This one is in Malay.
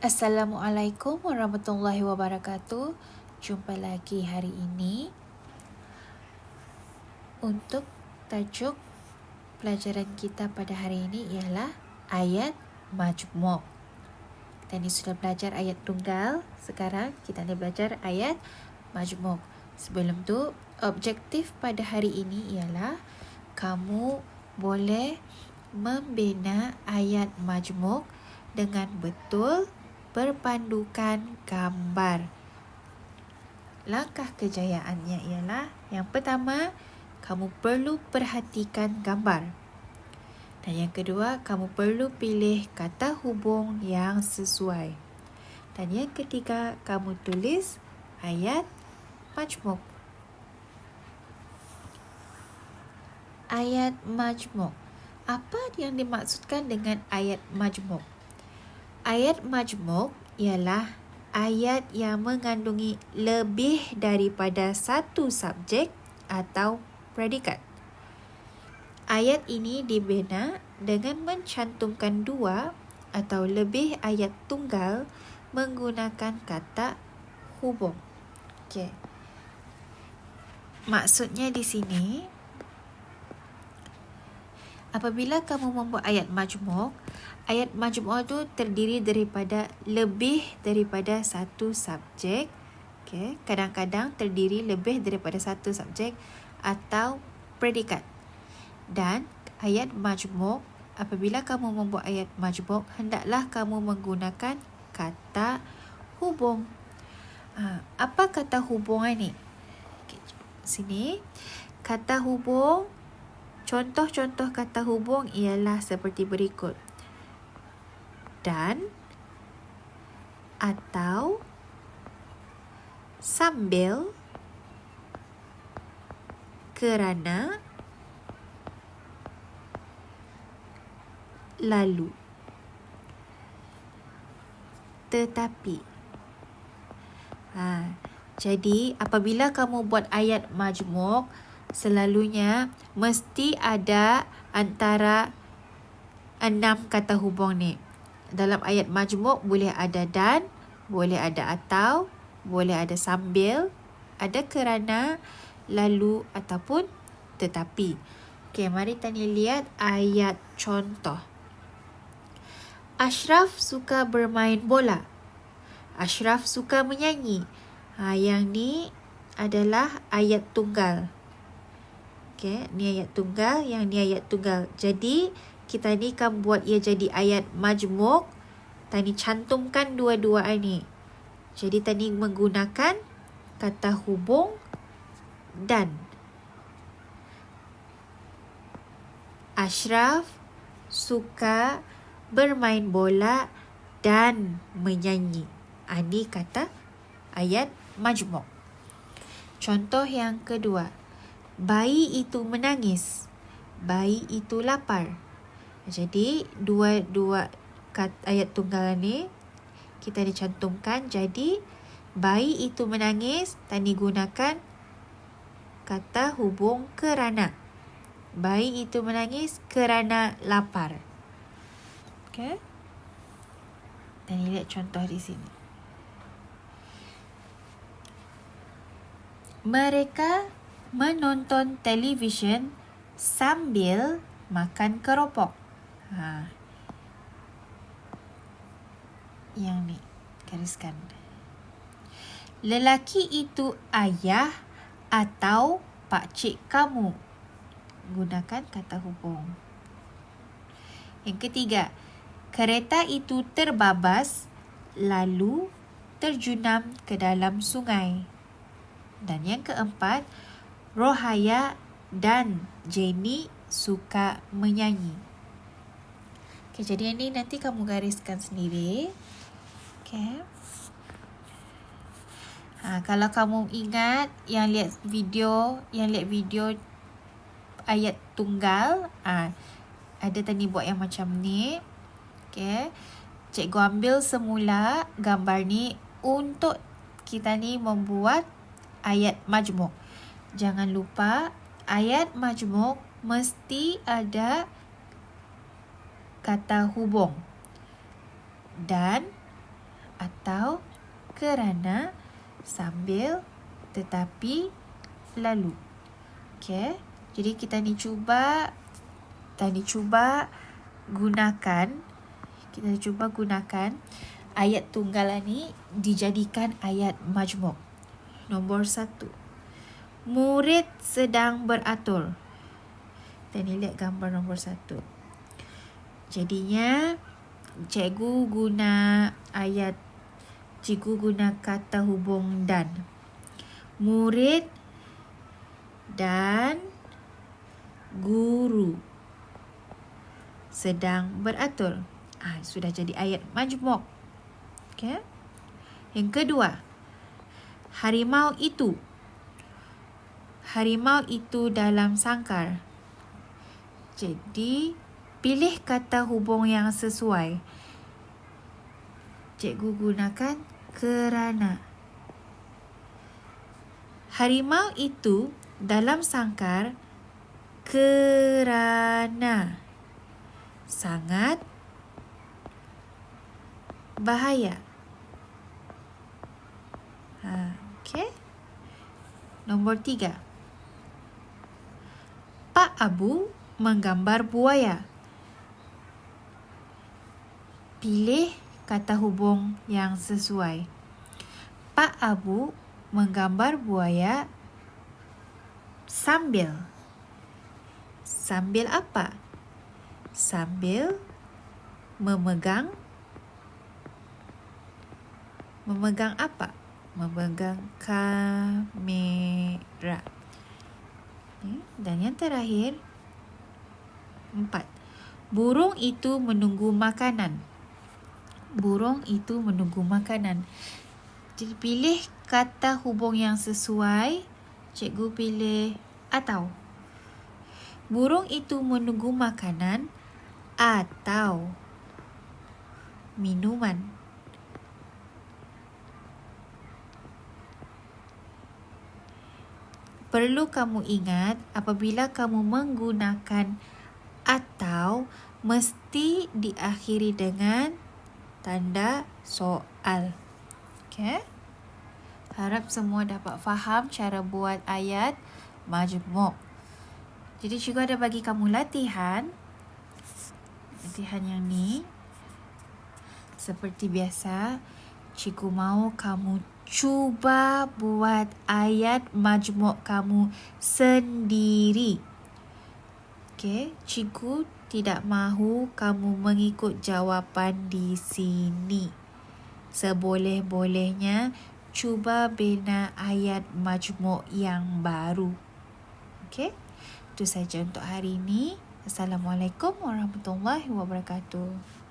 Assalamualaikum warahmatullahi wabarakatuh. Jumpa lagi hari ini untuk tajuk pelajaran kita pada hari ini ialah ayat majmuk. Tadi sudah belajar ayat tunggal, sekarang kita nak belajar ayat majmuk. Sebelum tu, objektif pada hari ini ialah kamu boleh membina ayat majmuk dengan betul berpandukan gambar. Langkah kejayaannya ialah yang pertama, kamu perlu perhatikan gambar. Dan yang kedua, kamu perlu pilih kata hubung yang sesuai. Dan yang ketiga, kamu tulis ayat majmuk. Ayat majmuk. Apa yang dimaksudkan dengan ayat majmuk? Ayat majmuk ialah ayat yang mengandungi lebih daripada satu subjek atau predikat. Ayat ini dibina dengan mencantumkan dua atau lebih ayat tunggal menggunakan kata hubung. Okey. Maksudnya di sini, apabila kamu membuat ayat majmuk itu terdiri daripada lebih daripada satu subjek. Okay. Kadang-kadang terdiri lebih daripada satu subjek atau predikat. Dan ayat majmuk, apabila kamu membuat ayat majmuk, hendaklah kamu menggunakan kata hubung. Apa kata hubung ni? Okay, sini. Kata hubung, contoh-contoh kata hubung ialah seperti berikut. Dan, atau, sambil, kerana, lalu, tetapi. Jadi, apabila kamu buat ayat majmuk, selalunya mesti ada antara 6 kata hubung ni. Dalam ayat majmuk boleh ada dan, boleh ada atau, boleh ada sambil, ada kerana, lalu ataupun tetapi. Okey, mari tanya lihat ayat contoh. Ashraf suka bermain bola. Ashraf suka menyanyi. Yang ni adalah ayat tunggal. Okey, ni ayat tunggal, yang ni ayat tunggal. Jadi, kita ni kan buat ia jadi ayat majmuk. Tadi cantumkan dua-dua ni. Jadi tadi menggunakan kata hubung dan. Ashraf suka bermain bola dan menyanyi. Ini kata ayat majmuk. Contoh yang kedua. Bayi itu menangis. Bayi itu lapar. Jadi, dua ayat tunggal ni kita dicantumkan. Jadi, bayi itu menangis dan digunakan kata hubung kerana. Bayi itu menangis kerana lapar. Okey. Dan lihat contoh di sini. Mereka menonton televisyen sambil makan keropok. Yang ni, gariskan. Lelaki itu ayah atau pakcik kamu. Gunakan kata hubung. Yang ketiga, kereta itu terbabas lalu terjunam ke dalam sungai. Dan yang keempat, Rohaya dan Jenny suka menyanyi. Okay, jadi ini nanti kamu gariskan sendiri. Okay. Kalau kamu ingat yang lihat video ayat tunggal, ada tadi buat yang macam ni. Okay. Cikgu ambil semula gambar ni untuk kita ni membuat ayat majmuk. Jangan lupa ayat majmuk mesti ada kata hubung. Dan atau kerana, sambil, tetapi, lalu. Okay. Jadi kita ni cuba gunakan ayat tunggalan ni dijadikan ayat majmuk. Nombor 1. Murid sedang beratur. Kita ni lihat gambar nombor 1. Jadinya cikgu guna kata hubung dan. Murid dan guru sedang beratur. Sudah jadi ayat majmuk. Okay. Yang kedua, harimau itu dalam sangkar. Jadi, pilih kata hubung yang sesuai. Cikgu gunakan kerana. Harimau itu dalam sangkar kerana sangat bahaya. Okay. Nombor 3. Pak Abu menggambar buaya. Pilih kata hubung yang sesuai. Pak Abu menggambar buaya sambil. Sambil apa? Sambil memegang apa? Memegang kamera. Dan yang terakhir, 4. Burung itu menunggu makanan. Jadi pilih kata hubung yang sesuai. Cikgu pilih atau. Burung itu menunggu makanan atau minuman. Perlu kamu ingat, apabila kamu menggunakan atau, mesti diakhiri dengan tanda soal. Okay? Harap semua dapat faham cara buat ayat majmuk. Jadi cikgu ada bagi kamu latihan yang ni. Seperti biasa, cikgu mahu kamu cuba buat ayat majmuk kamu sendiri. Okay, cikgu tidak mahu kamu mengikut jawapan di sini. Seboleh-bolehnya cuba bina ayat majmuk yang baru. Okay, itu saja untuk hari ini. Assalamualaikum warahmatullahi wabarakatuh.